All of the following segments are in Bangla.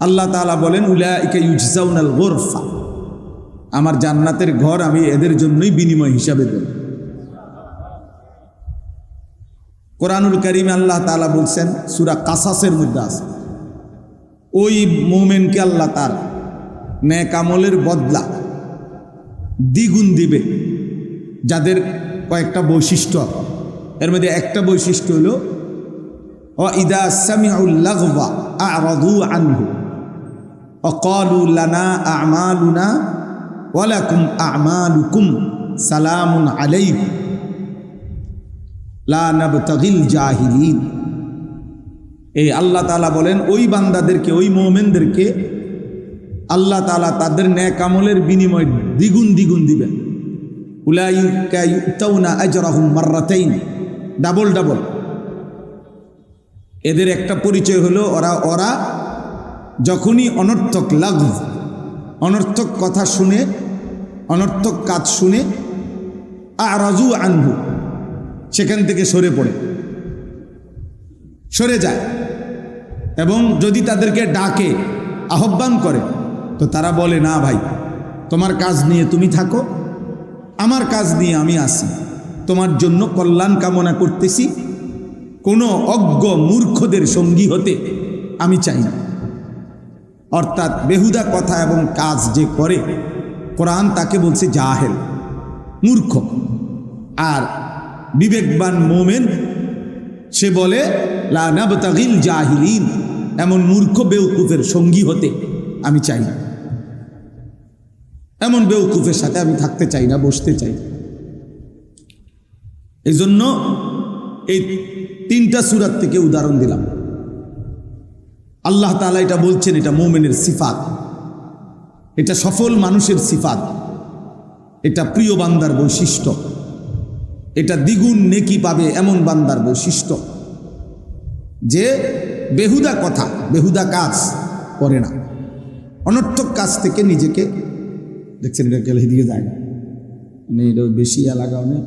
আল্লাহ তাআলা বলেন উলাইকা ইউজজাউনাল গুরফা, আমার জান্নাতের ঘর আমি এদের জন্যই বিনিময় হিসাবে দেব। কোরআনুল কারীমে আল্লাহ তাআলা বলছেন, সূরা কাসাসের মধ্যে আছে, ওই মুমিনকে আল্লাহ তার নেক আমলের বদলা দ্বিগুণ দিবে, যাদের কয়েকটা বৈশিষ্ট্য। এর মধ্যে একটা বৈশিষ্ট্য হলো ওয়াইদা সামিউল লাগওয়া আ'রাদু আনহু ওয়া ক্বালু লানা আ'মালুনা ওয়া লাকুম আ'মালুকুম সালামুন আলাইকুম লা নাবতাগিল জাহিলিন। এই আল্লাহ তাআলা বলেন ওই বান্দাদেরকে, ওই মুমিনদেরকে আল্লাহ তাআলা তাদের নেক আমলের বিনিময় দ্বিগুণ দ্বিগুণ দিবেন। উলাইকা ইউতাউনা আজরাহুম মাররাতাইন, ডাবল ডাবল। এদের একটা পরিচয় হলো ওরা যখনই অনর্থক লাগব, অনর্থক কথা শুনে, অনর্থক কাজ শুনে, আ'রাজু আনহু, সেখান থেকে সরে যায়। এবং যদি তাদেরকে ডাকে, আহ্বান করে, তো তারা বলে না ভাই, তোমার কাজ নিয়ে তুমি থাকো, আমার কাজ নিয়ে আমি আসি, তোমার জন্য কল্যাণ কামনা করতেছি, কোনো অজ্ঞ মূর্খদের সঙ্গী হতে আমি চাই না। অর্থাৎ বেহুদা কথা এবং কাজ যে করে, কোরআন তাকে বলছে জাহেল, মূর্খ। আর বিবেকবান মোমেন সে বলে লা নাবতাগিল জাহিলিন, এমন মূর্খ বেউকুফের সঙ্গী হতে আমি চাই না, এমন বেউকুফের সাথে আমি থাকতে চাই না, বসতে চাই। এই জন্য এই তিনটা সূরাত থেকে উদাহরণ দিলাম। আল্লাহ তাআলা এটা বলছেন, এটা মুমিনের সিফাত, এটা সফল মানুষের সিফাত, এটা প্রিয় বান্দার বৈশিষ্ট্য, এটা দ্বিগুণ নেকি পাবে এমন বান্দার বৈশিষ্ট্য, যে বেহুদা কথা, বেহুদা কাজ করে না, অনর্থক কাজ থেকে নিজেকে, দেখছেন এটা গেলে এদিকে যায় না, মানে এটা বেশি লাগাও নেই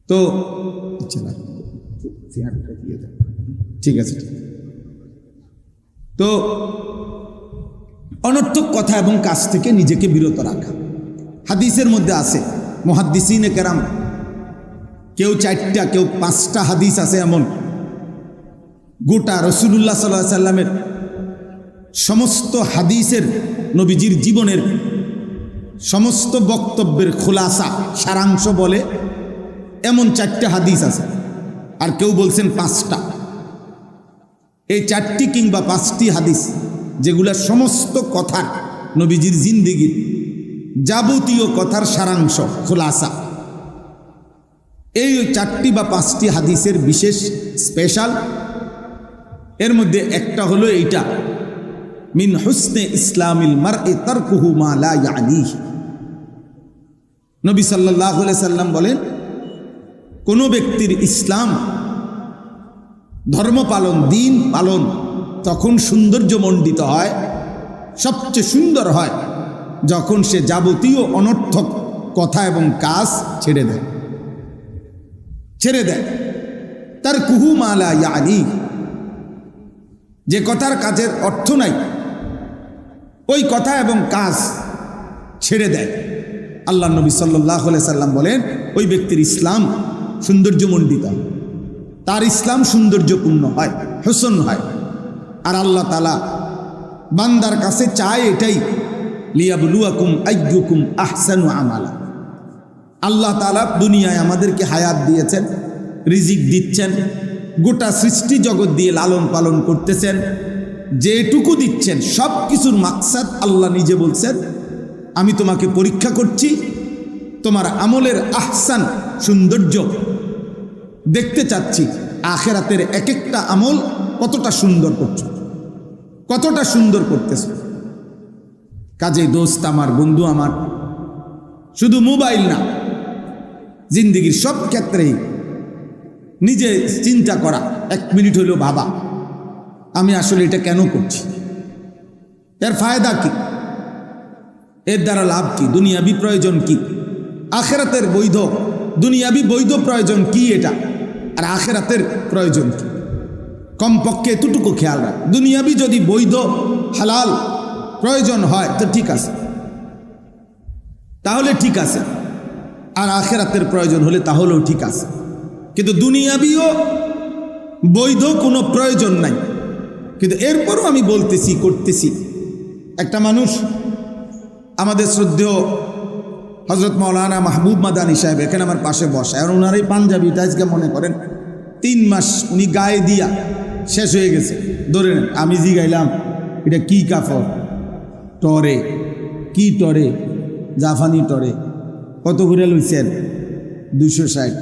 তো ঠিক আছে। তো অনর্থক কথা এবং কাজ থেকে নিজেকে বিরত রাখা। হাদিসের মধ্যে আছে, মুহাদ্দিসিনে কেরাম কেউ 4টা, কেউ 5টা হাদিস আছে এমন, গোটা রাসূলুল্লাহ সাল্লাল্লাহু আলাইহি সাল্লামের সমস্ত হাদিসের, নবীজির জীবনের সমস্ত বক্তব্যের খুলাসা, সারাংশ বলে এমন 4টা হাদিস আছে। আর কেউ বলছেন 5টা। এই 4টি কিংবা 5টি হাদিস যেগুলা সমস্ত কথার, নবীজির জিন্দেগীর যাবতীয় কথার সারাংশ, খুলাসা, এই 4টি বা 5টি হাদিসের বিশেষ স্পেশাল। এর মধ্যে একটা হলো এইটা, মিন হুসনে ইসলামিল মারই তারকুহু মা লা ইয়ানিহি। নবী সাল্লাল্লাহু আলাইহি সাল্লাম বলেন, কোনো ব্যক্তির ইসলাম, ধর্ম পালন, দিন পালন তখন সৌন্দর্যমণ্ডিত হয়, সবচেয়ে সুন্দর হয় যখন সে যাবতীয় অনর্থক কথা এবং কাজ ছেড়ে দেয়। তার কুহু মালা ইয়ানি, যে কথার কাজের অর্থ নাই, ওই কথা এবং কাজ ছেড়ে দেয়। আল্লাহ নবী সাল্লাল্লাহু আলাইহি সাল্লাম বলেন, ওই ব্যক্তির ইসলাম সৌন্দর্যমণ্ডিত, তার ইসলাম সৌন্দর্যপূর্ণ হয়, হোসন হয়। আর আল্লাহ তাআলা বান্দার কাছে চায় এটাই, লিয়াবলুয়াকুম আইয়ুকুম আহসানু আমালা। আল্লাহ তাআলা দুনিয়ায় আমাদেরকে হায়াত দিয়েছেন, রিজিক দিচ্ছেন, গোটা সৃষ্টি জগৎ দিয়ে লালন পালন করতেছেন, যেটুকু দিচ্ছেন সব কিছুর মাকসাদ আল্লাহ নিজে বলছেন, আমি তোমাকে পরীক্ষা করছি, তোমার আমলের আহসান, সৌন্দর্য দেখতে চাচ্ছি, আখিরাতের এক একটা আমল কতটা সুন্দর করছো, কতটা সুন্দর করতেছ। কাজে দোস্ত আমার, বন্ধু আমার, শুধু মোবাইল না, জিন্দেগির সব ক্ষেত্রেই নিজে চিন্তা করা, 1 মিনিট হইলেও ভাবা, আমি আসলে এটা কেন করছি, এর ফায়দা কি, এর দ্বারা লাভ কি, দুনিয়াবি প্রয়োজন কি, আখিরাতের বৈধ, দুনিয়াবি বৈধ প্রয়োজন কি এটা, আর আখিরাতের প্রয়োজন কি। কমপক্ষে এতটুকু খেয়াল রাখ, দুনিয়াবি যদি বৈধ হালাল প্রয়োজন হয় তো ঠিক আছে, তাহলে ঠিক আছে, আর আখিরাতের প্রয়োজন হলে তাহলেও ঠিক আছে। কিন্তু দুনিয়াবিও বৈধ কোনো প্রয়োজন নাই, কিন্তু এরপরও আমি বলতেছি করতেছি। একটা মানুষ, আমাদের শ্রদ্ধেয় হজরত মৌলানা মাহবুব মাদানী সাহেব এখানে আমার পাশে বসা, আর ওনার এই পাঞ্জাবিটা আজকে মনে করেন 3 মাস উনি গায়ে দিয়া শেষ হয়ে গেছে। ধরে নেন আমি জিগাইলাম এটা কি কাপড়, টরে, কি টরে, জাফানি টরে, কত করে লইছেন? 260,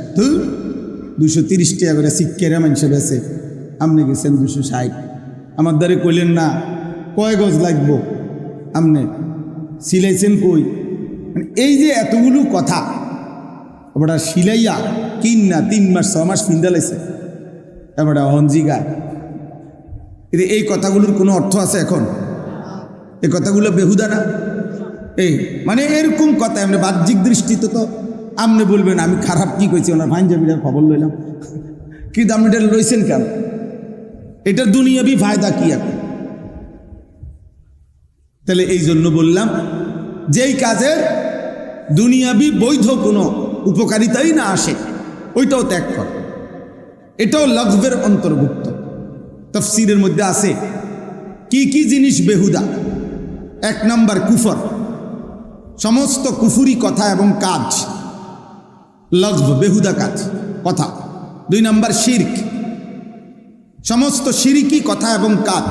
230 টাকা করে শিক্ষারা মানুষে বেছে, আপনি গেছেন 260। আমার দ্বারে কইলেন না কয় গজ লাগবো, আপনি সিলাইছেন কই? মানে এই যে এতগুলো কথা এবার সিলাইয়া কিন না 3 মাস 6 মাস পিন্দালাইছে, এবার হঞ্জিগা। এই কথাগুলোর কোনো অর্থ আছে এখন? এই কথাগুলো বেহুদা না? এই মানে এরকম কথা এমনি বাহ্যিক দৃষ্টিতে তো আপনি বলবেন আমি খারাপ কি কইছি, ওনার পাঞ্জাবিটার খবর লইলাম, কিন্তু আপনি এটা লইছেন কেন? এটার দুনিয়াবি ফায়দা কি এখন? তাহলে এই জন্য বললাম যেই কাজের দুনিয়াবি বৈধ কোনো উপকারিতাই না আসে ওইটাও ত্যাগ কর, এটাও লগবের অন্তর্ভুক্ত। তাফসীরের মধ্যে আছে কি কি জিনিস বেহুদা। 1 নাম্বার কুফর, সমস্ত কুফুরি কথা এবং কাজ লগব, বেহুদা কাজ কথা। 2 নাম্বার শিরক, সমস্ত শিরিকি কথা এবং কাজ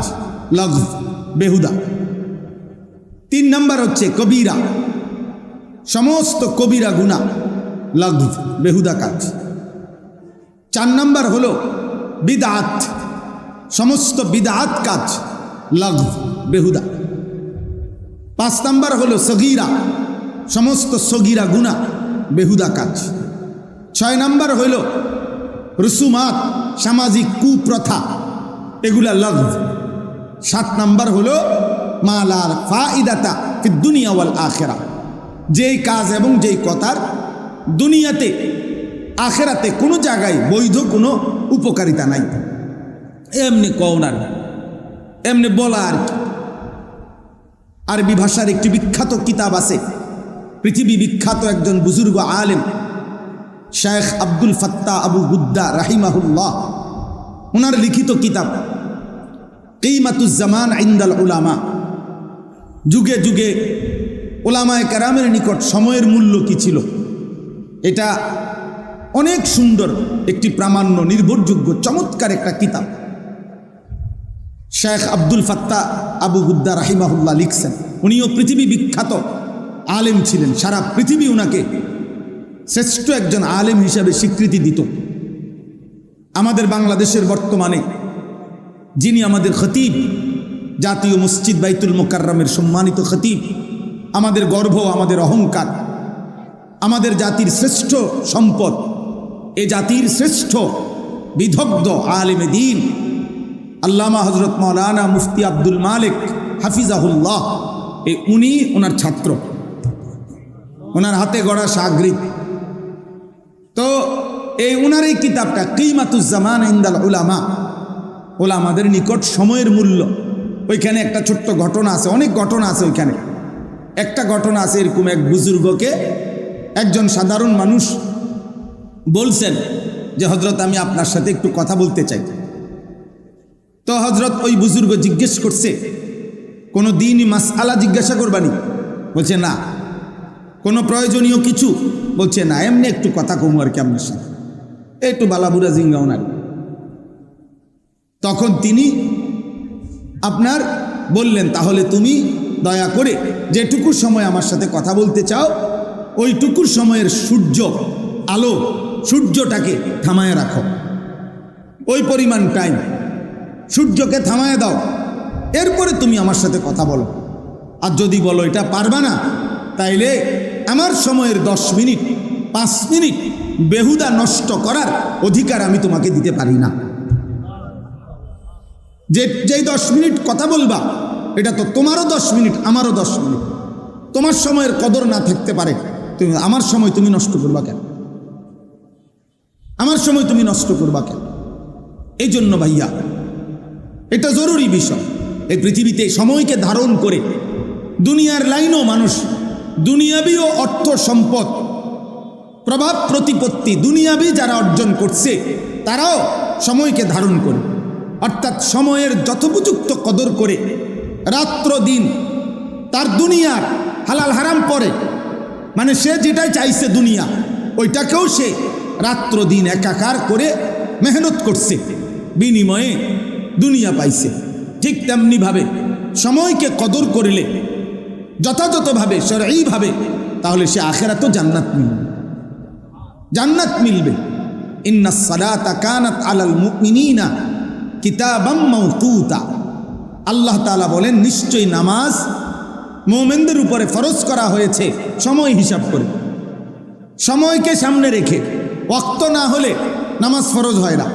লগব, বেহুদা। 3 নাম্বার হচ্ছে কবিরা, সমস্ত কবিরা গুনাহ লগব, বেহুদা কাজ। 4 নাম্বার হলো বিদআত, সমস্ত বিদআত কাজ লগব, বেহুদা। 5 নাম্বার হলো সগীরা, সমস্ত সগীরা গুনাহ, বেহুদা কাজ। 6 নাম্বার হইল রুসুমাত, সামাজিক কুপ্রথা, এগুলা লগব। 7 নাম্বার হলো মালার ফাইদাতা ফিদ দুনিয়া ওয়াল আখিরা, যেই কাজ এবং যেই কথার দুনিয়াতে আখিরাতে কোনো জায়গায় বৈধ কোনো উপকারিতা নাই, এমনি কওনার এমনি বলা আর কি। আরবি ভাষার একটি বিখ্যাত কিতাব আছে, পৃথিবী বিখ্যাত একজন বুজুর্গ আলেম শেখ আব্দুল ফাত্তাহ আবু গুদ্দা রাহিমাহুল্লাহ, ওনার লিখিত কিতাব কিমাতুজ জামান ইনদাল উলামা। যুগে যুগে উলামায়ে কেরামের নিকট সময়ের মূল্য কি ছিল, এটা অনেক সুন্দর একটি প্রামাণ্য নির্ভরযোগ্য চমৎকার একটা কিতাব। শেখ আব্দুল ফাত্তাহ আবু গুদ্দা রাহিমাহুল্লাহ লিখছেন, উনিও পৃথিবী বিখ্যাত আলেম ছিলেন, সারা পৃথিবী ওনাকে শ্রেষ্ঠ একজন আলেম হিসাবে স্বীকৃতি দিত। আমাদের বাংলাদেশের বর্তমানে যিনি আমাদের খতিব, জাতীয় মসজিদ বাইতুল মোকাররমের সম্মানিত খতিব, আমাদের গর্ব, আমাদের অহংকার, আমাদের জাতির শ্রেষ্ঠ সম্পদ, এ জাতির শ্রেষ্ঠ বিদগ্ধ আলেমে দ্বীন আল্লামা হজরত মাওলানা মুফতি আব্দুল মালিক হাফিজাহুল্লাহ, উনি ওনার ছাত্র, ওনার হাতে গড়া শাগরিদ। তো এই ওনার এই কিতাবটা কিমাতুজ জামান ইনদাল উলামা, ওলামাদের নিকট সময়ের মূল্য, ওইখানে একটা ছোট্ট ঘটনা আছে, অনেক ঘটনা আছে ওইখানে। একটা ঘটনা আছে এরকম, এক বুজুর্গকে একজন সাধারণ মানুষ বলছেন যে হজরত আমি আপনার সাথে একটু কথা বলতে চাই। তো হজরত ওই বুজুর্গ জিজ্ঞেস করছে কোনো দিনই মাসআলা জিজ্ঞাসা করবানি? বলছে না। কোনো প্রয়োজনীয় কিছু? বলছে না, এমনি একটু কথা কমু আর কি আপনার সাথে, একটু বালাবুরা জিঙ্গাও না। তখন তিনি আপনার বললেন তাহলে তুমি দয়া করে যেটুকু সময় আমার সাথে কথা বলতে চাও ওইটুকুর সময়ের সূর্য আলো, সূর্যটাকে থামায় রাখো, ওই পরিমাণ টাইম সূর্যকে থামায় দাও, এরপরে তুমি আমার সাথে কথা বলো। আর যদি বলো এটা পারবা না, তাইলে আমার সময়ের 10 মিনিট 5 মিনিট বেহুদা নষ্ট করার অধিকার আমি তোমাকে দিতে পারি না। যেই 10 মিনিট কথা বলবা এটা তো তোমারও 10 মিনিট, আমারও 10 মিনিট। তোমার সময়ের কদর না থাকতে পারে, তুমি আমার সময় তুমি নষ্ট করবা কেন? আমার সময় তুমি নষ্ট করবা কেন? এই জন্য ভাইয়া এটা জরুরি বিষয়। এই পৃথিবীতে সময়কে ধারণ করে দুনিয়ার লাইনও মানুষ দুনিয়াবি ও অর্থ সম্পদ প্রভাব প্রতিপত্তি দুনিয়াবি যারা অর্জন করছে তারাও সময়কে ধারণ করে, অর্থাৎ সময়ের যথোপযুক্ত কদর করে রাত্র দিন তার দুনিয়ার হালাল হারাম পরে, মানে সে যেটাই চাইছে দুনিয়া ওইটাকেও সে রাত্র দিন একাকার করে মেহনত করছে, বিনিময়ে দুনিয়া পাইছে। ঠিক তেমনিভাবে সময়কে কদর করলে যথাযথভাবে শরঈভাবে, তাহলে সে আখিরাতেও জান্নাত মিলবে, জান্নাত মিলবে। ইন্নাস সালাতা কানাত আলাল মুমিনিনা কিতাবাম মাওকুতা। আল্লাহ তাআলা বলেন, নিশ্চয়ই নামাজ মুমিনদের উপরে ফরজ করা হয়েছে সময় হিসাব করে, সময়কে সামনে রেখে। ওয়াক্ত না হলে নামাজ ফরজ হয় না।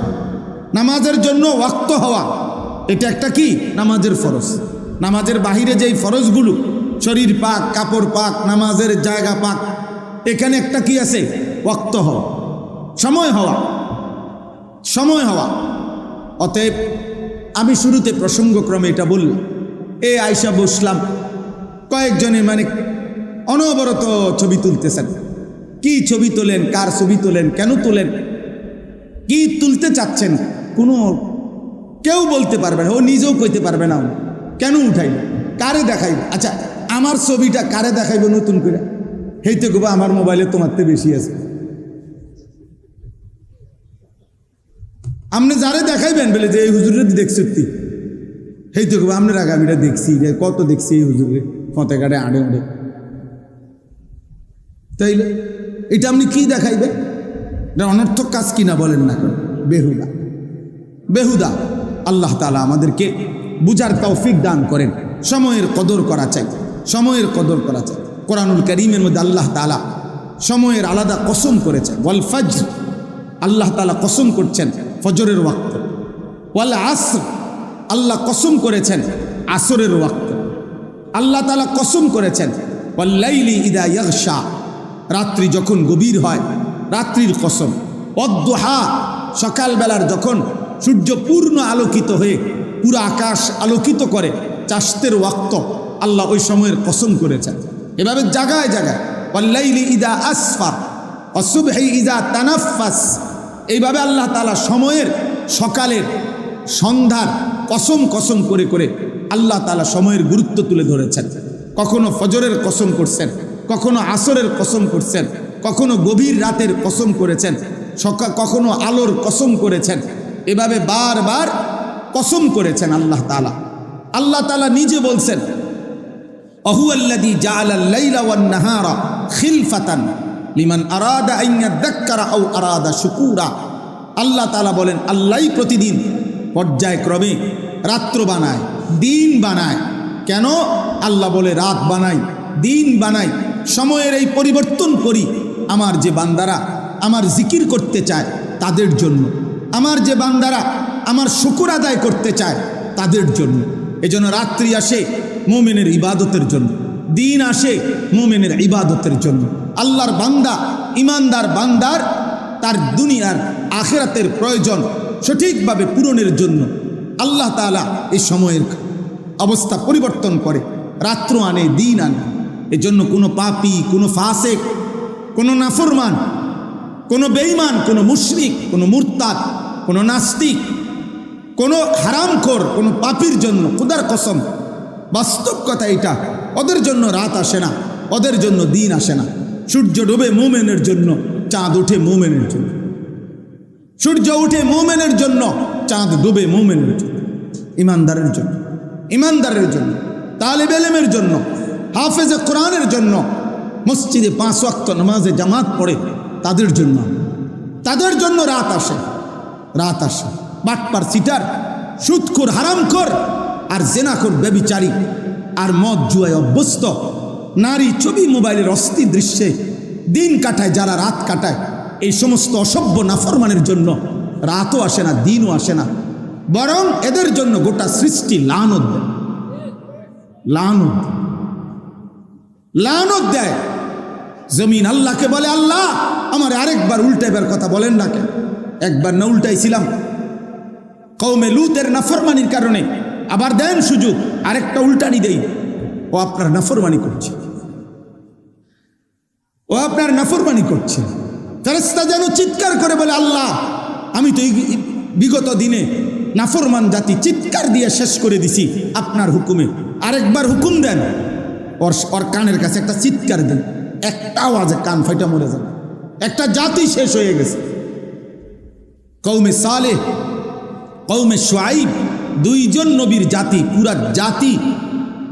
নামাজের জন্য ওয়াক্ত হওয়া এটা একটা কি নামাজের ফরজ। নামাজের বাহিরে যেই ফরজগুলো, শরীর পাক, কাপড় পাক, নামাজের জায়গা পাক, এখানে একটা কি আছে? ওয়াক্ত হওয়া, সময় হওয়া, সময় হওয়া। অতএব আমি শুরুতে প্রসঙ্গক্রমে এটা বললাম, এ আয়সা বসলাম, কয়েকজনে মানে অনবরত ছবি তুলতেছেন। কি ছবি তোলেন, কার ছবি তোলেন, কেন তোলেন, কি তুলতে চাচ্ছেন, কোনো কেউ বলতে পারবে না, ও নিজেও কইতে পারবে না কেন উঠাইব, কারে দেখাইব। আচ্ছা, আমার ছবিটা কারে দেখাইব নতুন করে? হেইতে গো আমার মোবাইলে তোমার থেকে বেশি আছে। আপনি যারে দেখাইবেন বলে যে এই হুজুরে দেখছি, হেইতে গো আপনার আগামীটা দেখছি, কত দেখছি এই হুজুরে ফতে কাটে আড়ে আড়ে, তাইলে এটা আপনি কি দেখাইবেন? এটা অনর্থক কাজ কিনা বলেন না, বেহুদা, বেহুদা। আল্লাহ তাআলা আমাদেরকে বুঝার তৌফিক দান করেন। সময়ের কদর করা চাই, সময়ের কদর করা চাই। কোরআনুল কারীমের মধ্যে আল্লাহ তাআলা সময়ের আলাদা কসম করেছেন। ওয়াল ফজর, আল্লাহ তাআলা কসম করছেন ফজরের ওয়াক্ত। ওয়াল আসর, আল্লাহ কসম করেছেন আসরের ওয়াক্ত। আল্লাহ তাআলা কসম করেছেন ওয়াল লাইলি ইদা ইয়াগশা, রাত্রি যখন গভীর হয়, রাত্রির কসম। ওয়াদ-দুহা, সকালবেলার যখন সূর্য পূর্ণ আলোকিত হয়ে পুরো আকাশ আলোকিত করে, চাষতের ওয়াক্ত, আল্লাহ ওই সময়ের কসম করেছেন। এভাবে জায়গায় জায়গায় ওয়াল্লাইলি ইদা আসফার ওয়াসুবহি ইদা তানাফাস, এইভাবে আল্লাহ তাআলা সময়ের, সকালের, সন্ধ্যার কসম কসম করে করে আল্লাহ তাআলা সময়ের গুরুত্ব তুলে ধরেছেন। কখনো ফজরের কসম করছেন, কখনো আসরের কসম করছেন, কখনো গভীর রাতের কসম করেছেন, কখনো আলোর কসম করেছেন। এভাবে বারবার কসম করেছেন আল্লাহ তাআলা। আল্লাহ তাআলা নিজে বলছেন, আহুয়াল্লাযী জাআলাল লাইলা ওয়ান নাহারা খিলফাতান লিমান আরাদা আন ইয়াযাক্কারা আও আরাদা শুকুরা। আল্লাহ তাআলা বলেন, আল্লাহই প্রতিদিন পর্যায়ক্রমে রাত্র বানায়, দিন বানায়। কেন? আল্লাহ বলে রাত বানাই, দিন বানাই, সময়ের এই পরিবর্তন করি আমার যে বান্দারা আমার জিকির করতে চায় তাদের জন্য, আমার যে বান্দারা আমার শুকর আদায় করতে চায় তাদের জন্য। এজন্য রাত্রি আসে মুমিনের ইবাদতের জন্য, দিন আসে মুমিনের ইবাদতের জন্য। আল্লাহর বান্দা, ইমানদার বান্দার তার দুনিয়ার আখিরাতের প্রয়োজন সঠিকভাবে পূরণের জন্য আল্লাহ তাআলা এই সময়ের অবস্থা পরিবর্তন করে, রাত্র আনে, দিন আনে। এজন্য কোনো পাপী, কোনো ফাসেক, কোনো নাফরমান, কোনো বেঈমান, কোনো মুশরিক, কোনো মুরতাদ, কোনো নাস্তিক, কোনো হারামখোর, কোনো পাপীর জন্য খোদার কসম, বাস্তব কথা এটা, ওদের জন্য রাত আসে না, ওদের জন্য দিন আসে না। সূর্য ডোবে মুমিনের জন্য, চাঁদ ওঠে মুমিনের জন্য। সূর্য ওঠে মুমিনের জন্য, চাঁদ ডোবে মুমিনের জন্য। ইমানদারের জন্য, ইমানদারের জন্য, তালিব ইলমের জন্য, হাফেজে কোরআনের জন্য, মসজিদে 5 ওয়াক্ত নামাজে জামাত পড়ে তাদের জন্য, তাদের জন্য রাত আসে, রাত আসে। বাটপার, সিটার, সুদখোর, হারামখোর আর জেনাখোর, ব্যভিচারী আর মদ জুয়ায় অভ্যস্ত, নারী ছবি, মোবাইলের অস্থির দৃশ্যে দিন কাটায় যারা, রাত কাটায়, এই সমস্ত অসভ্য নাফরমানের জন্য রাতও আসে না, দিনও আসে না, বরং এদের জন্য গোটা সৃষ্টি লানত দেয়, লানত, লানত দেয়। জমিন আল্লাহকে বলে, আল্লাহ আমার আরেকবার উল্টাইবার কথা বলেন না কেন? একবার না উল্টাইছিলাম? কওমে লুতের নাফরমানির কারণে আবার দেন সুযোগ, আরেকটা উল্টানি দেই, ও আপনার নাফরমানি করছে, ও আপনার নাফরমানি করছে। ফেরেশতা যেন চিৎকার করে বলে, আল্লাহ আমি তো বিগত দিনে নাফরমান জাতি চিৎকার দিয়ে শেষ করে দিছি আপনার হুকুমে, আরেকবার হুকুম দেন। ওর কানের কাছে একটা চিৎকার দেন, একটা আওয়াজে কান ফাইটা মরে যাবে, একটা জাতি শেষ হয়ে গেছে। কওমে সালেহ, কওমে শুআইব, দুইজন নবীর জাতি, পুরা জাতি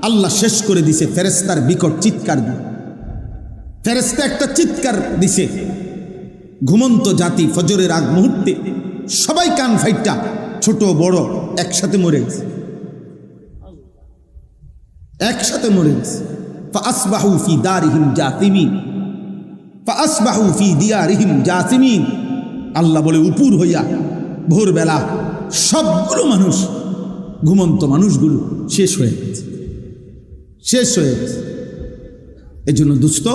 আল্লাহ শেষ করে দিছে ফেরেশতার বিকট চিৎকার দিয়ে। ফেরেশতা একটা চিৎকার দিছে, ঘুমন্ত জাতি ফজরের আগ মুহূর্তে সবাই কান ফাইটা ছোট বড় একসাথে মরে গেছে, একসাথে মরে গেছে। ফাসবাহু ফি দারিহিম জাসিমিন, ফাসবাহু ফি দিয়ারিহিম জাসিমিন। আল্লাহ বলে উপর হইয়া ভোরবেলা সবগুলো মানুষ, ঘুমন্ত মানুষগুলো শেষ হয়ে গেছে, শেষ হয়ে গেছে। এই জন্য দোস্ত,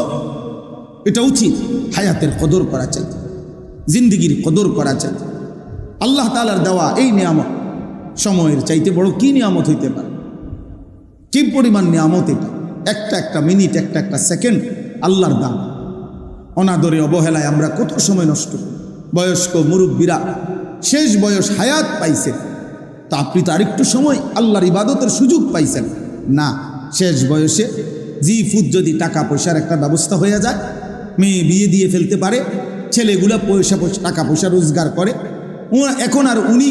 এটা উচিত হায়াতের কদর করা চাই, জিন্দিগির কদর করা চাই। আল্লাহ তাআলার দেওয়া এই নিয়ামত সময়ের চাইতে বড় কি নিয়ামত হইতে পারে? কি পরিমাণ নিয়ামত এটা! একটা একটা মিনিট, একটা একটা সেকেন্ড আল্লাহর দান। অনাদরে অবহেলায় আমরা কত সময় নষ্ট করি। বয়স্ক মুরব্বীরা শেষ বয়স হায়াত পাইছে, তা আপনি তো আরেকটু সময় আল্লাহর ইবাদতের সুযোগ পাইছেন না। শেষ বয়সে জি ফুট যদি টাকা পয়সার একটা ব্যবস্থা হয়ে যায়, মেয়ে বিয়ে দিয়ে ফেলতে পারে, ছেলেগুলা টাকা পয়সা রোজগার করে, এখন আর উনি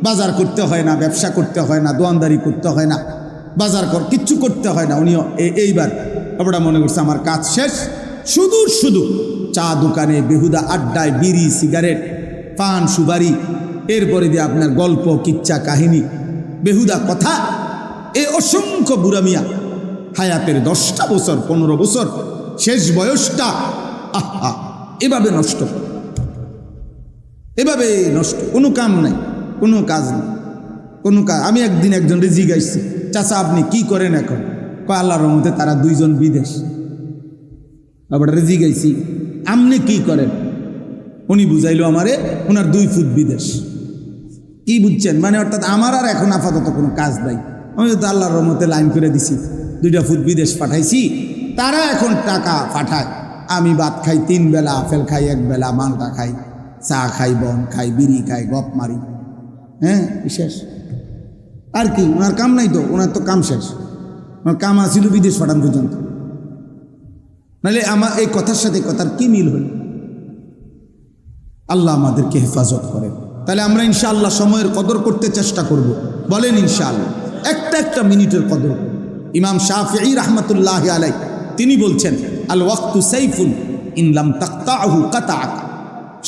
বাজার করতে হয় না, ব্যবসা করতে হয় না, দোয়ানদারি করতে হয় না, বাজার কিচ্ছু করতে হয় না। উনি এইবার আমরা মনে করছে আমার কাজ শেষ, শুধু শুধু চা দোকানে বেহুদা আড্ডায় বিড়ি সিগারেট পান সুবারি, এরপরে দিয়ে আপনার গল্প কিচ্ছা কাহিনী বেহুদা কথা, এ অসংখ্য বুড়া মিয়া হায়াতের 10টা বছর 15 বছর শেষ বয়সটা আহা এভাবে নষ্ট, এভাবে নষ্ট। কোনো কাম নাই, কোনো কাজ নেই, কোনো কাজ। আমি একদিন একজন জিজ্ঞাসি, চাচা আপনি কি করেন এখন? কয় আল্লাহর রহমতে তারা 2 জন বিদেশ। আবার জিজ্ঞাসি আপনি কি করেন? উনি বুঝাইলো আমারে ওনার 2 ফুট বিদেশ। কি বুঝছেন? মানে অর্থাৎ আমার আর এখন আপাতত কোনো কাজ নাই, আমি তো আল্লাহর রহমতে লাইন করে দিছি, 2টা ফুট বিদেশ পাঠাইছি, তারা এখন টাকা পাঠায়, আমি ভাত খাই 3 বেলা, আপেল খাই 1 বেলা, মালটা খাই, চা খাই, বন খাই, বিড়ি খাই, গপ মারি, হ্যাঁ শেষ। আর কি ওনার কাম নাই তো, ওনার তো কাম শেষ। ওনার কাম আসিল বিদেশ পাঠান পর্যন্ত। নাহলে আমার এই কথার সাথে কথার কি মিল হল? আল্লাহ আমাদেরকে হেফাজত করেন। তাহলে আমরা ইনশাআল্লাহ সময়ের কদর করতে চেষ্টা করব। বলেন ইনশাআল্লাহ, একটা একটা মিনিটের কদর। ইমাম শাফিঈ রাহমাতুল্লাহি আলাইহি তিনি বলছেন, আল ওয়াক্তু সাইফুন ইন লাম তাকতাহু কাতাআকা।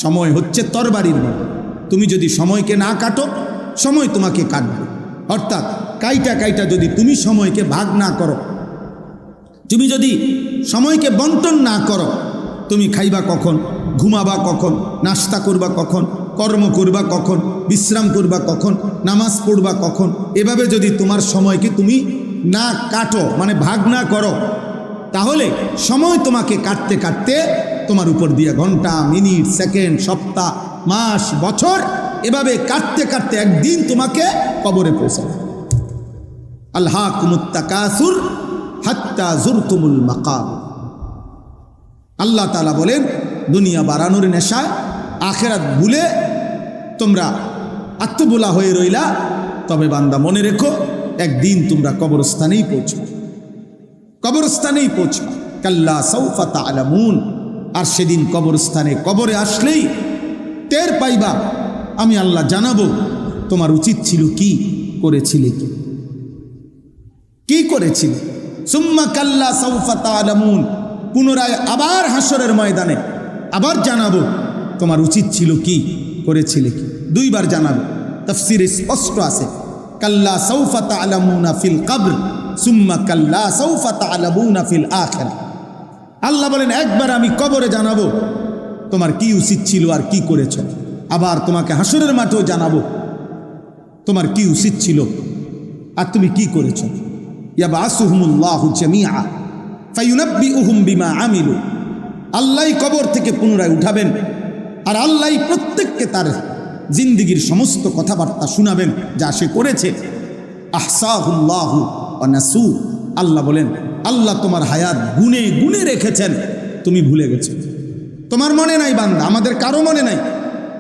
সময় হচ্ছে তরবারির মতো, তুমি যদি সময়কে না কাটো, সময় তোমাকে কাটবে। অর্থাৎ কাইটা কাইটা যদি তুমি সময়কে ভাগ না করো, তুমি যদি সময়কে বন্টন না করো, তুমি খাইবা কখন, ঘুমাবা কখন, নাস্তা করবা কখন, কর্ম করবা কখন, বিশ্রাম করবা কখন, নামাজ পড়বা কখন, এভাবে যদি তোমার সময়কে তুমি না কাটো, মানে ভাগ না করো, তাহলে সময় তোমাকে কাটতে কাটতে তোমার উপর দিয়ে ঘন্টা, মিনিট, সেকেন্ড, সপ্তাহ, মাস, বছর এভাবে কাটতে কাটতে একদিন তোমাকে কবরে পৌঁছাবে। আলহাকুমুত তাকাসুর হাত্তা যুরতুমুল মাকাবির। আল্লাহ তাআলা বলেন, দুনিয়া বাড়ানোর নেশায় আখিরাত ভুলে তোমরা আত্মবোলা হয়ে রইলা, তবে বান্দা মনে রেখো একদিন তোমরা কবরস্থানেই পৌঁছবে, কবরস্থানেই পৌঁছবে। কাল্লা সাউফা তা'লামুন। আর সেদিন কবরস্থানে কবরে আসলেই টের পাইবা, আমি আল্লাহ জানাবো তোমার উচিত ছিল কি, করেছিলে কি, কি করেছিলে। সুম্মা কাল্লা সাউফা তা'লামুন। পুনরায় আবার হাসরের ময়দানে আবার জানাবো তোমার উচিত ছিল কি, করেছিলে কি। 2 বার জানাবো। তাফসীরে স্পষ্ট আছে, কাল্লা সাউফা তা'লামুনা ফিল কবর সুম্মা কাল্লা সাউফা তা'লামুনা ফিল আখিরাহ। আল্লাহ বলেন, একবার আমি কবরে জানাবো তোমার কি উচিত ছিল আর কি করেছ, আবার তোমাকে হাসরের মাঠেও জানাবো তোমার কি উচিত ছিল আর তুমি কি করেছ। ইয়াবআসুহুমুল্লাহু জামিআ ফায়ুনাব্বিউহুম বিমা আমিলু। আল্লাহ কবর থেকে পুনরায় উঠাবেন আর আল্লাহ প্রত্যেককে তার জিন্দিগির সমস্ত কথাবার্তা শোনাবেন যা সে করেছে। আহসাহুল্লাহু ওয়া নাসু, আল্লাহ বলেন আল্লাহ তোমার হায়াত গুনে গুনে রেখেছেন, তুমি ভুলে গেছো। তোমার মনে নাই বান্দা, আমাদের কারো মনে নাই।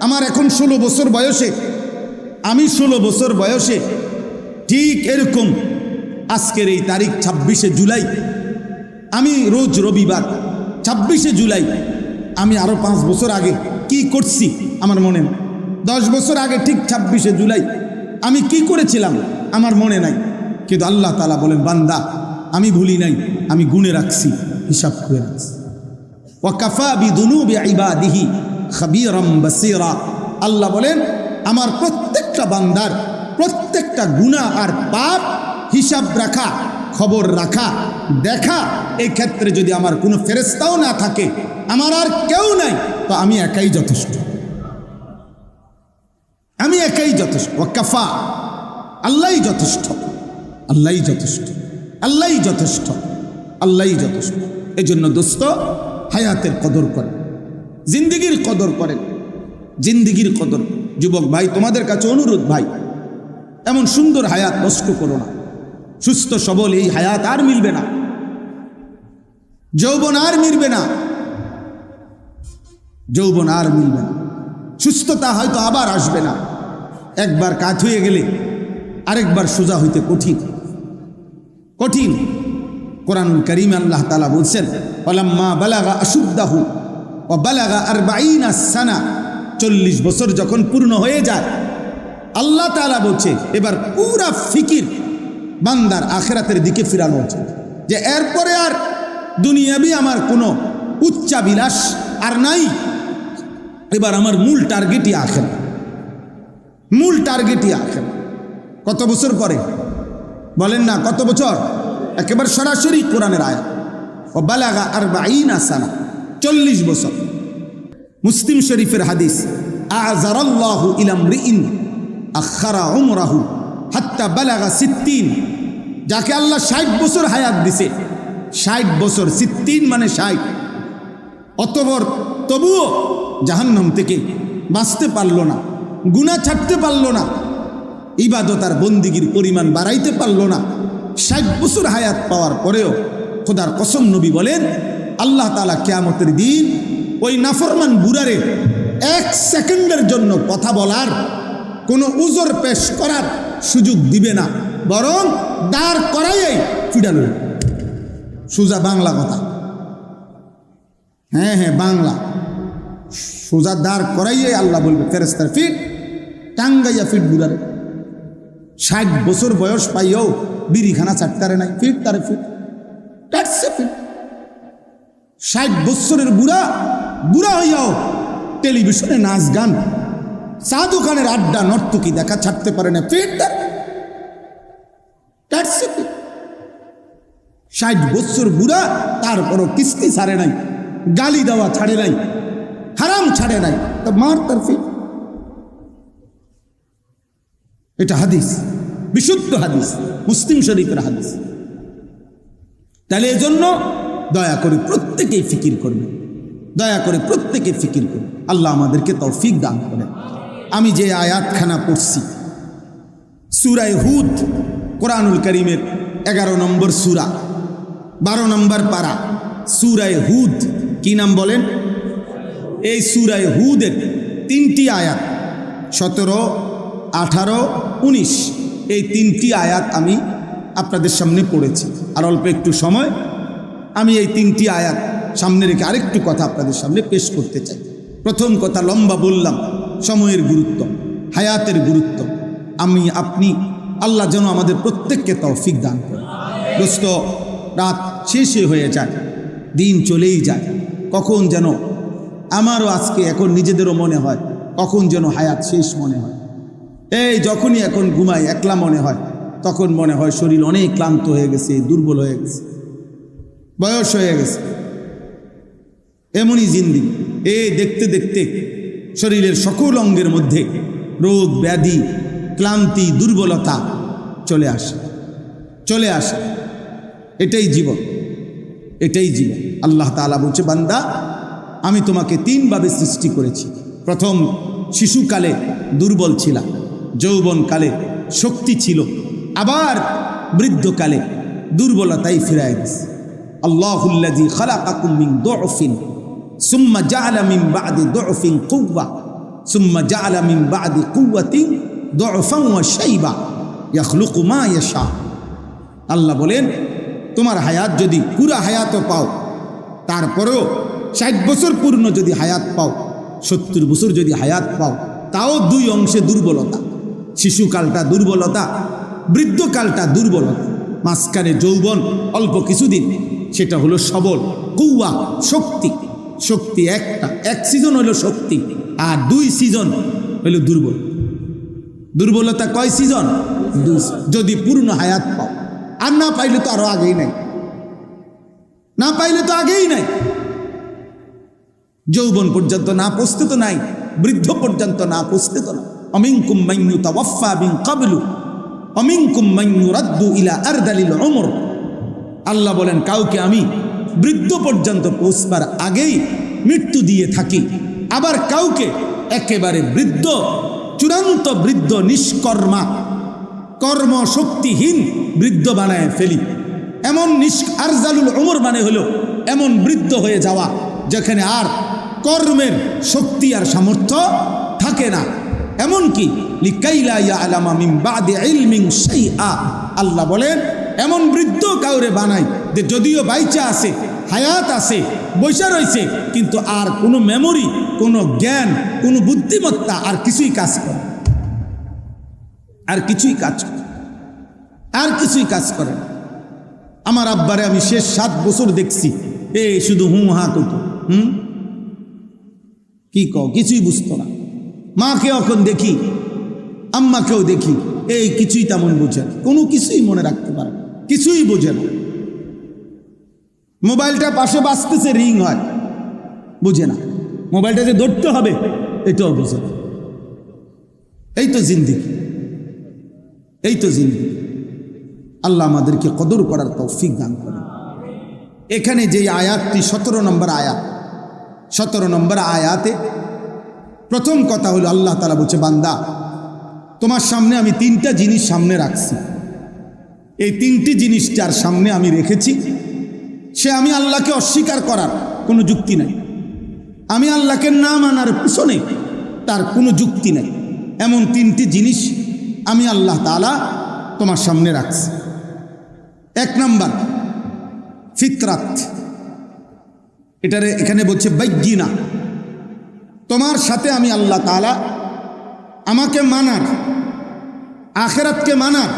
আমার এখন 16 বছর বয়সে, আমি 16 বছর বয়সে ঠিক এরকম আজকের এই তারিখ 26শে জুলাই, আমি রোজ রবিবার 26শে জুলাই আমি আরো 5 বছর আগে কি করছি আমার মনে নেই। 10 বছর আগে ঠিক 26শে জুলাই আমি কি করেছিলাম আমার মনে নাই। কিন্তু আল্লাহ তাআলা বলেন বান্দা আমি ভুলি নাই, আমি গুনে রাখছি, হিসাব করে রাখছি। ওয়া কাফা বিদুনুবি ইবাদিহি খাবীরাম বাসীরা, আল্লাহ বলেন আমার প্রত্যেকটা বান্দার প্রত্যেকটা গুনাহ আর পাপ হিসাব রাখা, খবর রাখা, দেখা, এই ক্ষেত্রে যদি আমার কোনো ফেরেশতাও না থাকে, আমার আর কেউ নাই, তো আমি একাই যথেষ্ট, আমি একাই যথেষ্ট। ওয়াকাফা, আল্লাহই যথেষ্ট, আল্লাহই যথেষ্ট, আল্লাহই যথেষ্ট, আল্লাহই যথেষ্ট। এই জন্য দোস্ত হায়াতের কদর করেন, জিন্দিগির কদর করেন, জিন্দিগির কদর। যুবক ভাই তোমাদের কাছে অনুরোধ ভাই, এমন সুন্দর হায়াত নষ্ট করো না। সুস্থ সবল এই হায়াত আর মিলবে না, যৌবন আর মিলবে না, যৌবন আর মিলবে না, সুস্থতা হয়তো আবার আসবে না। একবার কাজ হয়ে গেলে আরেকবার সোজা হইতে কঠিন, কঠিন। কোরআনুল কারীমে আল্লাহ তাআলা বলছেন ফালাম্মা বালাগা আশুদ্দাহু ওয়া বালাগা 40 সানা, 40 বছর যখন পূর্ণ হয়ে যায়, আল্লাহ তাআলা বলছে এবার পুরা ফিকির বান্দার আখিরাতের দিকে ফিরানো হচ্ছে, যে এরপরে আর দুনিয়াবি আমার কোনো উচ্চাবিলাস আর নাই, এবার আমার মূল টার্গেটই আখিরাত, মূল টার্গেটই আখিরাত। কত বছর পরে বলেন না, কত বছর? একেবারে সরাসরি কোরআনের আয়াত, ও বালাগা 40 সানা, 40 বছর। মুসলিম শরীফের হাদিস, আযারাল্লাহু ইলা ইমরিইন আখারা উমরাহু হাত্তা বালাগা 60, যাকে আল্লাহ 60 বছর হায়াত দিছে, 60 বছর, 60 মানে 60, অতঃপর তবুও জাহান্নাম থেকে বাঁচতে পারল না, গুনাহ ছাড়তে পারল না, ইবাদত আর বন্দিগির পরিমাণ বাড়াইতে পারল না। 60 বছর হায়াত পাওয়ার পরেও খোদার কসম নবী বলেন আল্লাহ তাআলা কিয়ামতের দিন ওই নাফরমান বুড়ারে 1 সেকেন্ডের জন্য কথা বলার, কোনো উজর পেশ করার সুযোগ দিবে না, বরং দাঁড় করাইয়াই ফিডাল। সোজা বাংলা কথা, হ্যাঁ হ্যাঁ বাংলা, সোজা দাঁড় করাইয়াই আল্লাহ বলবে ফেরেশতার ফিট, টাঙ্গাইয়া ফিট বুড়ারে। 60 বছর বয়স পাইও বিড়িখানা চাটতারে নাই, ফিট তারে ফিট, টাটছে ফিট। 60 বছরের বুড়া, বুড়া হইয়াও টেলিভিশনে নাচ গান, চা দোকানের আড্ডা, নর্তকী দেখা ছাড়তে পারে না, ফিট টাটছে ফিট। 60 বছর বুড়া, তারপরও কিস্তি ছাড়ে নাই, গালি দেওয়া ছাড়ে নাই, হারাম ছাড়ে নাই, তো মার তার ফিট। এটা হাদিস, বিশুদ্ধ হাদিস, মুসলিম শরীফের হাদিস। তাহলে এজন্য দয়া করে প্রত্যেকেই ফিকির করবে, দয়া করে প্রত্যেকে ফিকির করবে। আল্লাহ আমাদেরকে তৌফিক দান করেন। আমি যে আয়াতখানা পড়ছি সূরা হুদ, কোরআনুল কারীমের 11 নম্বর সূরা, 12 নম্বর পারা, সূরা হুদ। কি নাম বলেন? এই সূরা হুদের 3টি আয়াত, 17, 18, 19, এই 3টি আয়াত আমি আপনাদের সামনে পড়েছি। আর অল্প একটু সময় আমি এই 3টি আয়াত সামনে রেখে আরেকটু কথা আপনাদের সামনে পেশ করতে চাই। প্রথম কথা, লম্বা বললাম, সময়ের গুরুত্ব, হায়াতের গুরুত্ব। আমি আপনি আল্লাহ যেন আমাদের প্রত্যেককে তৌফিক দান করে। দোস্ত, রাত শেষে হয়ে যায়, দিন চলেই যায়, কখন যেন আমারও আজকে এখন নিজেদেরও মনে হয় কখন যেন হায়াত শেষ মনে হয়। এই যখনই এখন ঘুমাই, একলা মনে হয়, তখন মনে হয় শরীর অনেক ক্লান্ত হয়ে গেছে, দুর্বল হয়ে গেছে, বয়স হয়ে গেছে। এমনই জিন্দিগি। এই দেখতে দেখতে শরীরের সকল অঙ্গের মধ্যে রোগ ব্যাধি, ক্লান্তি, দুর্বলতা চলে আসে, চলে আসে। এটাই জীবন, এটাই জীবন। আল্লাহ তাআলা বলছে, বান্দা আমি তোমাকে 3 ভাবে সৃষ্টি করেছি। প্রথম শিশুকালে দুর্বল ছিল, যৌবনকালে শক্তি ছিল, আবার বৃদ্ধকালে দুর্বলতাই ফিরায় দিছে। আল্লাহুল্লাযী খালাকাকুম মিন দু'ফিন সুম্মা জাআলা মিন বা'দি দু'ফিন কুওয়া সুম্মা জাআলা মিন বা'দি কুওয়াতিন দু'ফান ওয়া শাইবা ইয়াখলুকু মা ইয়াশা। আল্লাহ বলেন, তোমার হায়াত যদি পুরা হায়াতও পাও, তারপরেও 60 বছর পূর্ণ যদি হায়াত পাও, 70 বছর যদি হায়াত পাও, তাও দুই অংশে দুর্বলতা। শিশুকালটা দুর্বলতা, বৃদ্ধকালটা দুর্বলতা, মাঝখানে যৌবন অল্প কিছুদিন, সেটা হলো সবল, কুওয়া শক্তি। শক্তি একটা, এক সিজন হলো শক্তি, আর 2 সিজন হলো দুর্বল। দুর্বলতা কয় সিজন? 2। যদি পূর্ণ হায়াত পাও, আর না পাইলে তো আরো আগেই নাই, না পাইলে তো আগেই নাই। যৌবন পর্যন্ত না পৌঁছতে তো নাই, বৃদ্ধ পর্যন্ত না পৌঁছতে তো না। অমিনকুম মান ইউতাওয়াফা মিন ক্বাবলু অমিনকুম মান ইউরাদ্দু ইলা আরদালিল উমর। আল্লাহ বলেন, কাউকে আমি বৃদ্ধ পর্যন্ত পৌঁছবার আগেই মৃত্যু দিয়ে থাকি, আবার কাউকে একেবারে বৃদ্ধ, চূড়ান্ত বৃদ্ধ, নিষ্কর্মা, কর্মশক্তিহীন বৃদ্ধ বানায় ফেলি। এমন আরজালুল উমর মানে হলো এমন বৃদ্ধ হয়ে যাওয়া যেখানে আর কর্মের শক্তি আর সামর্থ্য থাকে না। এমনকি লিকাইলা ইয়ালামা মিন বাদি ইলমিন শাইআ, আল্লাহ বলেন এমন বৃদ্ধ কাউরে বানাই যে যদিও বাইচা আছে, হায়াত আছে, বৈশা রয়েছে, কিন্তু আর কোনো মেমোরি, কোনো জ্ঞান, কোনো বুদ্ধিমত্তা আর কিছুই কাজ করে, আর কিছুই কাজ করে, আর কিছুই কাজ করে। আমার আব্বারে আমি শেষ 7 বছর দেখছি, শুধু হা কত কি কিছুই বুঝতো না। মাকে এখন দেখি, আম্মাকেও দেখি, কিছুই তেমন বোঝে না, কোনো কিছুই মনে রাখতে পারে না, কিছুই বোঝে না। মোবাইলটা পাশে বাজতেছে, রিং হয়, বুঝে না। মোবাইলটা যে ধরতে হবে এটাও বুঝে না। এই তো জিন্দেগি, এই তো জিন্দেগি। আল্লাহ আমাদেরকে কদর করার তৌফিক দান করেন। এখানে যে আয়াতটি 17 নম্বর আয়াত, 17 নম্বর আয়াতে প্রথম কথা হলো আল্লাহ তাআলা বলছে, বান্দা তোমার সামনে আমি 3টা জিনিস সামনে রাখছি, এই 3টি জিনিসটার সামনে আমি রেখেছি। সে আমি আল্লাহকে অস্বীকার করার কোনো যুক্তি নাই, আমি আল্লাহকে না মানার পিছনে তার কোনো যুক্তি নাই। এমন 3টি জিনিস আমি আল্লাহ তাআলা তোমার সামনে রাখছি। 1 নম্বর ফিতরাত, এটারে এখানে বলছে বাইগিনা। তোমার সাথে আমি আল্লাহ তাআলা আমাকে মানার, আখিরাতকে মানার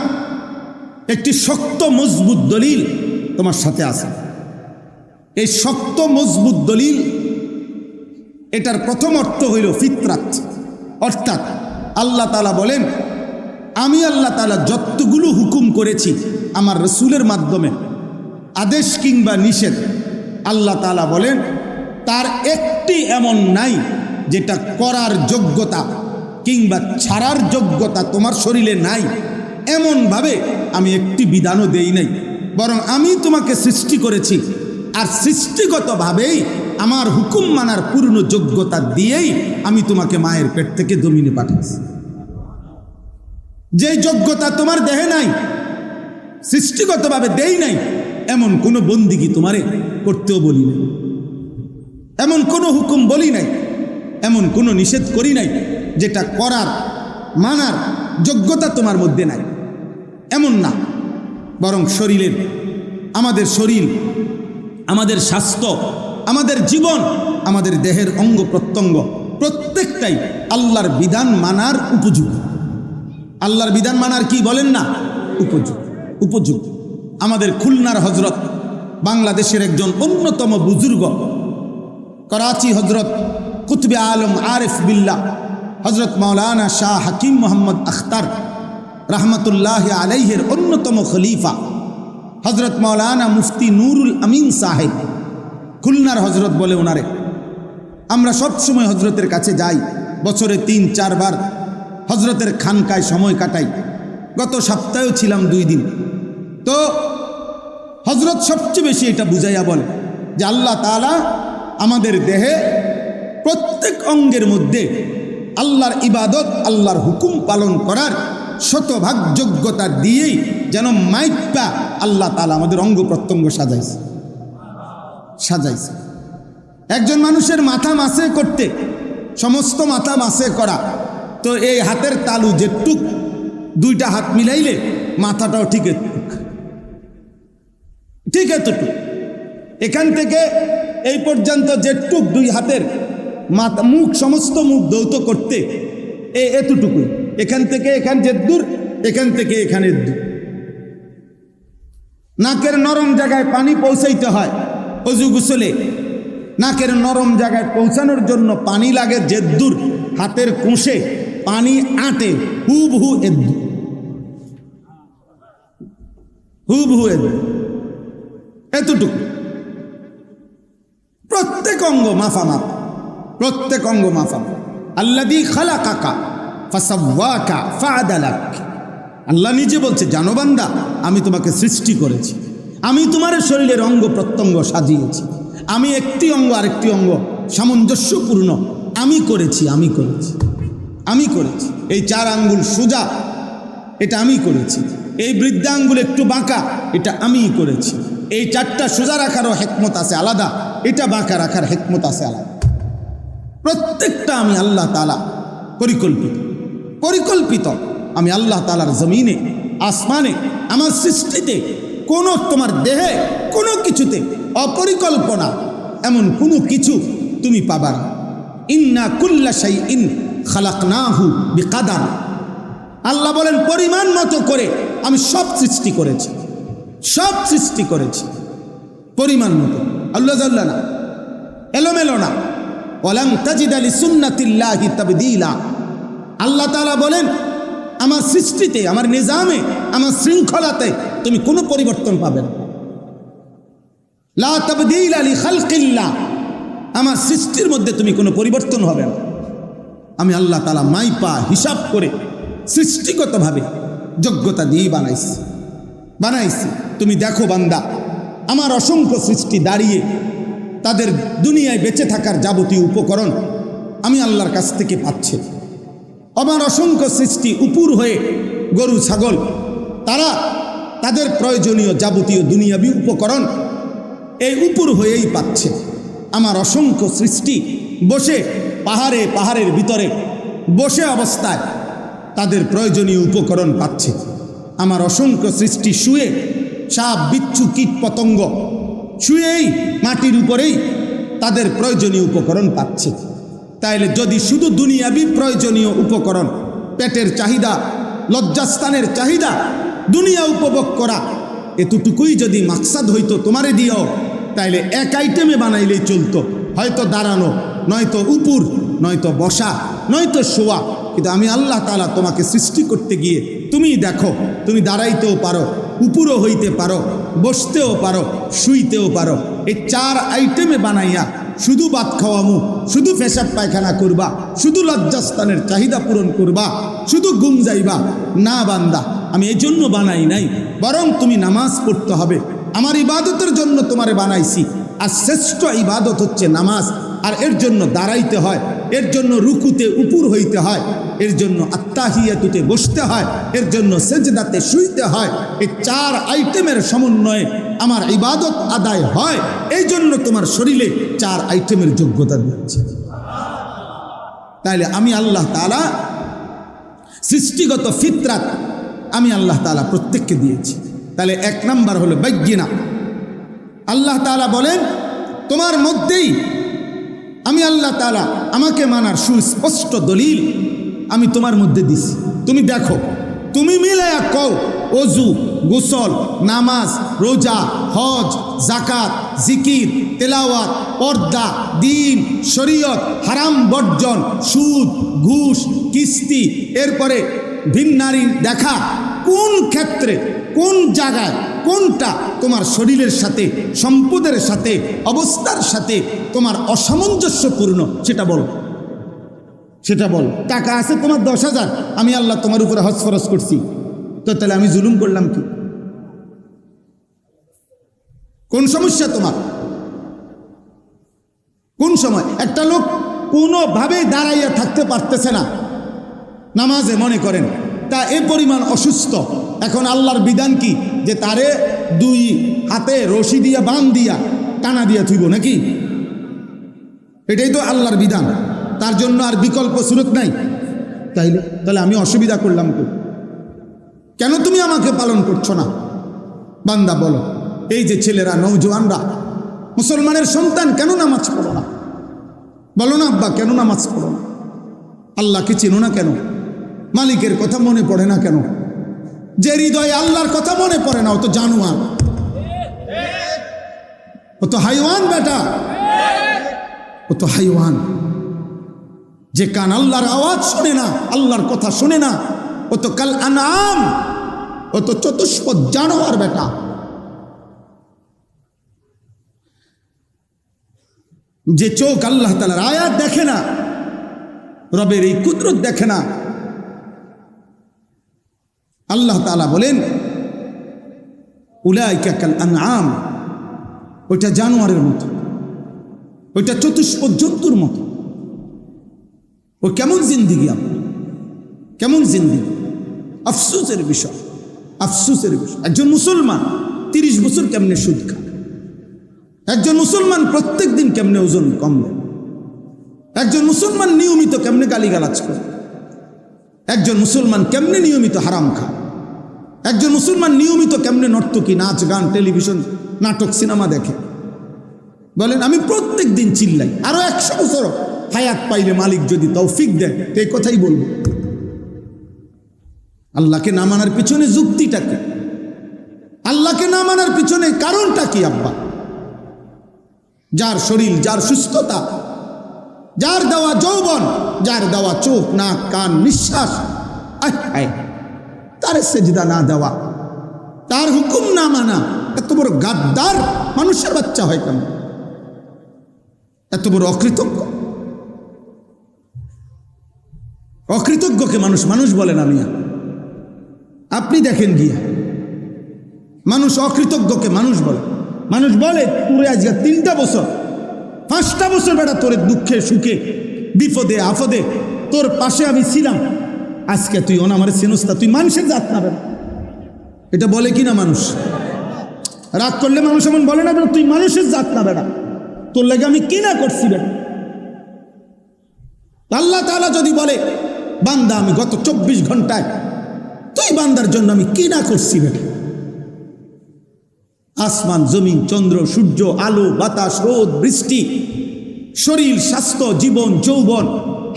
একটি শক্ত মজবুত দলিল তোমার সাথে আছে। এই শক্ত মজবুত দলিল, এটার প্রথম অর্থ হইল ফিতরাত, অর্থাৎ আল্লাহ তাআলা বলেন, আমি আল্লাহ তাআলা যতগুলো হুকুম করেছি আমার রসুলের মাধ্যমে, আদেশ কিংবা নিষেধ, আল্লাহ তাআলা বলেন তার একটি এমন নাই যেটা করার যোগ্যতা কিংবা ছাড়ার যোগ্যতা তোমার শরীরে নাই। এমনভাবে আমি একটি বিধানও দেই নাই, বরং আমি তোমাকে সৃষ্টি করেছি, আর সৃষ্টিগতভাবেই আমার হুকুম মানার পূর্ণ যোগ্যতা দিয়েই আমি তোমাকে মায়ের পেট থেকে জমিনে পাঠাচ্ছি। যে যোগ্যতা তোমার দেহে নাই, সৃষ্টিগতভাবে দেই নাই, এমন কোনো বন্দিগি তোমারে করতেও বলি নাই, এমন কোনো হুকুম বলি নাই, এমন কোনো নিষেধ করি নাই যেটা করার মানার যোগ্যতা তোমার মধ্যে নাই, এমন না। বরং শরীরের, আমাদের শরীর, আমাদের স্বাস্থ্য, আমাদের জীবন, আমাদের দেহের অঙ্গ প্রত্যঙ্গ প্রত্যেকটাই আল্লাহর বিধান মানার উপযোগী। আল্লাহর বিধান মানার কি বলেন না, উপযুক্ত। আমাদের খুলনার হজরত, বাংলাদেশের একজন অন্যতম বুজুর্গ, করাচি হজরত কুতবে আলম আরিফ বিল্লাহ হজরত মাওলানা শাহ হাকিম মোহাম্মদ আখতার রহমতুল্লাহ আলাইহের অন্যতম খলিফা হজরত মাওলানা মুফতি নুরুল আমিন সাহেব, খুলনার হজরত বলে ওনারে। আমরা সবসময় হজরতের কাছে যাই, বছরে 3-4 বার হজরতের খানকায় সময় কাটাই। গত সপ্তাহেও ছিলাম 2 দিন। তো হজরত সবচেয়ে বেশি এটা বুঝাইয়া বলে যে আল্লাহ তাআলা আমাদের দেহে প্রত্যেক অঙ্গের মধ্যে আল্লাহর ইবাদত, আল্লাহর হুকুম পালন করার শতভাগ যোগ্যতা দিয়েই যেন মাইপা আল্লাহ তাআলা আমাদের অঙ্গ প্রত্যঙ্গ সাজাইছে। একজন মানুষের মাথা মাসে করতে, সমস্ত মাথা মাসে করা, তো এই হাতের তালু যেটুক, দুইটা হাত মিলাইলে মাথাটাও ঠিক এতটুক, এখান থেকে এই পর্যন্ত যেটুক দুই হাতের মাথা, মুখ, সমস্ত মুখ দৌত করতে এতটুকু, এখান থেকে এখান যে দূর, এখান থেকে এখানের দূর। নাকের নরম জায়গায় পানি পৌঁছাইতে হয় অজু গোসলে, নাকের নরম জায়গায় পৌঁছানোর জন্য পানি লাগে যে দূর, হাতের কোষে পানি আটে হুবহু এতটুকু। প্রত্যেক অঙ্গ মাফামাপ, প্রত্যেক অঙ্গ মাফামাপ। আল্লাযী খালাকাকা ফাসাওয়াকা ফাআদালাক। আল্লাহ নিজে বলছে, জানো বান্দা, আমি তোমাকে সৃষ্টি করেছি, আমি তোমার শরীরের অঙ্গ প্রত্যঙ্গ সাজিয়েছি, আমি একটি অঙ্গ আরেকটি অঙ্গ সামঞ্জস্যপূর্ণ আমি করেছি। এই 4 আঙ্গুল সোজা, এটা আমি করেছি। এই বৃদ্ধা আঙ্গুল একটু বাঁকা, এটা আমি করেছি। এই 4টা সোজা রাখারও হিকমত আছে আলাদা, এটা বাঁকা রাখার হিকমত আছে আলাদা। প্রত্যেকটা আমি আল্লাহ তাআলা পরিকল্পিত। আমি আল্লাহ তাআলার জমিনে, আসমানে, আমার সৃষ্টিতে কোনো, তোমার দেহে কোনো কিছুতে অপরিকল্পনা এমন কোনো কিছু তুমি পাবা না। ইন্না কুল্লা শাইইন খালাকনাহু বিকাদার। আল্লাহ বলেন, পরিমাণ মতো করে আমি সব সৃষ্টি করেছি, পরিমাণ মতো। আল্লাহ জাল্লা না, এলোমেলো না। ওয়ালান তাজিদা লিসুন্নাতিল্লাহি তাবদীলা। আল্লাহ তাআলা বলেন, আমার সৃষ্টিতে, আমার নিজামে, আমার শৃঙ্খলাতে তুমি কোনো পরিবর্তন পাবে না। লা তাবদীলা লিখালকিল্লাহ। আমার সৃষ্টির মধ্যে তুমি কোনো পরিবর্তন হবে না। আমি আল্লাহ তাআলা মাইপা হিসাব করে সৃষ্টিগতভাবে যোগ্যতা দিয়ে বানাইছি। তুমি দেখো বান্দা, আমার অসংখ্য সৃষ্টি দাঁড়িয়ে তাদের দুনিয়ায় বেঁচে থাকার যাবতীয় উপকরণ আমি আল্লাহর কাছ থেকে পাচ্ছে। আমার অসংখ্য সৃষ্টি উপুর হয়ে, গরু ছাগল, তারা তাদের প্রয়োজনীয় যাবতীয় দুনিয়াবী উপকরণ এই উপুর হয়েই পাচ্ছে। আমার অসংখ্য সৃষ্টি বসে পাহাড়ের ভিতরে বসে অবস্থায় তাদের প্রয়োজনীয় উপকরণ পাচ্ছে। আমার অসংখ্য সৃষ্টি শুয়ে, সাপ, বিচ্ছু, কীট পতঙ্গ শুয়েই মাটির উপরেই তাদের প্রয়োজনীয় উপকরণ পাচ্ছে। তাইলে যদি শুধু দুনিয়াবী প্রয়োজনীয় উপকরণ, পেটের চাহিদা, লজ্জাস্থানের চাহিদা, দুনিয়া উপভোগ করা, এতটুকুই যদি মাকসাদ হইতো তোমারে দিও, তাইলে এক আইটেমে বানাইলেই চলতো। হয়তো দাঁড়ানো, নয়তো উপুর, নয়তো বসা, নয়তো শোয়া। কিন্তু আমি আল্লাহ তাআলা তোমাকে সৃষ্টি করতে গিয়ে তুমি দেখো, তুমি দাঁড়াইতেও পারো, উপুরও হইতে পারো, বসতেও পারো, শুইতেও পারো। এই 4 আইটেমে বানাইয়া শুধু ভাত খাওয়ামু, শুধু পেশাব পায়খানা করবা, শুধু লজ্জাস্থানের চাহিদা পূরণ করবা, শুধু ঘুম যাইবা না বান্দা, আমি এই জন্য বানাই নাই। বরং তুমি নামাজ পড়তে হবে, আমার ইবাদতের জন্য তোমারে বানাইছি। আর শ্রেষ্ঠ ইবাদত হচ্ছে নামাজ। আর এর জন্য দাঁড়াইতে হয়, এর জন্য রুকুতে উপুর হইতে হয়, এর জন্য আত্তাহিয়াতুতে বসতে হয়, এর জন্য সেজদাতে শুইতে হয়। এই 4 আইটেমের সমন্বয়ে আমার ইবাদত আদায় হয়। এই জন্য তোমার শরীরে 4 আইটেমের যোগ্যতা দিচ্ছে। তাইলে আমি আল্লাহ তাআলা সৃষ্টিগত ফিতরাত আমি আল্লাহ তাআলা প্রত্যেককে দিয়েছি। তাহলে 1 নাম্বার হলো বায়্যিনা। আল্লাহ তাআলা বলেন, তোমার মধ্যেই আমি আল্লাহ তাআলা আমাকে মানার সুস্পষ্ট দলিল আমি তোমার মধ্যে দিছি। তুমি দেখো, তুমি মিলায়া কও, ওযু, গোসল, নামাজ, রোজা, হজ, যাকাত, জিকির, তেলাওয়াত, পর্দা, দ্বীন, শরীয়ত, হারাম বর্জন, সুদ, ঘুষ, কিস্তি, এরপরে ভিন নারী দেখা, কোন ক্ষেত্রে, কোন জায়গায়, কোনটা তোমার শরীরের সাথে, সম্পদের সাথে, অবস্থার সাথে তোমার অসামঞ্জস্যপূর্ণ সেটা বলো। টাকা আছে তোমার 10,000, আমি আল্লাহ তোমার উপরে হজ ফরজ করছি, তো তাহলে আমি জুলুম করলাম কি? কোন সমস্যা তোমার? কোন সময়? একটা লোক কোনোভাবেই দাঁড়াইয়া থাকতে পারতেছে না নামাজে, মনে করেন তা এ পরিমাণ অসুস্থ। এখন আল্লাহর বিধান কি যে তারে দুই হাতে রশি দিয়া বান দিয়া টানা দিয়া থুইব নাকি? এটাই তো আল্লাহর বিধান, তার জন্য আর বিকল্প সুরত নাই। তাহলে আমি অসুবিধা করলাম তো? কেন তুমি আমাকে পালন করছো না? বান্দা বলো, এই যে ছেলেরা নওজোয়ানরা মুসলমানের সন্তান কেন নামাজ পড়ো না? বলো না আব্বা, কেন নামাজ পড়ো না? আল্লাহকে চেনো না কেন? মালিকের কথা মনে পড়ে না কেন? যে হৃদয়ে আল্লাহর কথা মনে পড়ে না ও তো জানোয়ার, ও তো হাইওয়ান বেটা, ও তো হাইওয়ান। যে কান আল্লাহর আওয়াজ শোনে না, আল্লাহর কথা শোনে না, ও তো কাল আনাম, ও তো চতুষ্পদ জানোয়ার বেটা। যে চোখ আল্লাহ তাআলার আয়াত দেখে না, রবের এই কুদরত দেখে না, আল্লাহ তাআলা বলেন উলাইকা কাল আনআম, ওইটা জানোয়ারের মতো, ওইটা চতুষ্পদ জন্তুর মতো। ও কেমন জিন্দিগি, কেমন জিন্দিগি! আফসোসের বিষয়, আফসোসের বিষয়। একজন মুসলমান 30 বছর কেমনে সুদ খায়, একজন মুসলমান প্রত্যেক দিন কেমনে ওজন কমবে, একজন মুসলমান নিয়মিত কেমনে গালিগালাজ করে, একজন মুসলমান কেমনে নিয়মিত হারাম খায়, একজন মুসলমান নিয়মিত কেমনে নর্তকী, নাচ গান, টেলিভিশন, নাটক, সিনেমা দেখে। বলেন আমি প্রত্যেক দিন চিল্লাই, আরো 100 বছর হায়াত পাইলে মালিক যদি তৌফিক দেয় তো এই কথাই বলবো। আল্লাহকে না মানার পিছনে যুক্তিটা কি? আল্লাহকে না মানার পিছনে কারণটা কি আব্বা? যার শরীর, যার সুস্থতা, যার দেওয়া যৌবন, যার দেওয়া চোখ, নাক, কান, নিঃশ্বাস, তার সেজদা না দেওয়া, তার হুকুম না মানা, এত বড় গাদ্দার মানুষের বাচ্চা হয় কেন? এত বড় অকৃতজ্ঞ, অকৃতজ্ঞকে মানুষ মানুষ বলে না মিয়া। আপনি দেখেন গিয়া, মানুষ অকৃতজ্ঞকে মানুষ বলে। মানুষ বলে তোরে আজকে 3টা বছর 5টা বছর বেটা তোরে দুঃখে সুখে বিপদে আপদে তোর পাশে আমি ছিলাম, আজকে তুই অনামারে চিনস্তা, তুই মানুষের জাত না বেটা। এটা বলে কি না মানুষ? রাগ করলে মানুষ এমন বলে না বেটা তুই মানুষের জাত না বেটা, তোর লাগে আমি কি না করছি বেটা। আল্লাহ তাআলা যদি বলে বান্দা আমি গত 24 ঘন্টায় তুই বান্দার জন্য আমি কি না করছি বেটা, আসমান, জমিন, চন্দ্র, সূর্য, আলো, বাতাস, রোদ, বৃষ্টি, শরীর, স্বাস্থ্য, জীবন, যৌবন,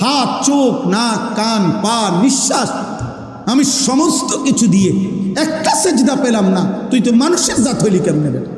হাত, চোখ, নাক, কান, পা, নিঃশ্বাস, আমি সমস্ত কিছু দিয়ে একটা সেজদা পেলাম না, তুই তো মানুষের জাত হইলি কেমনে বেটা?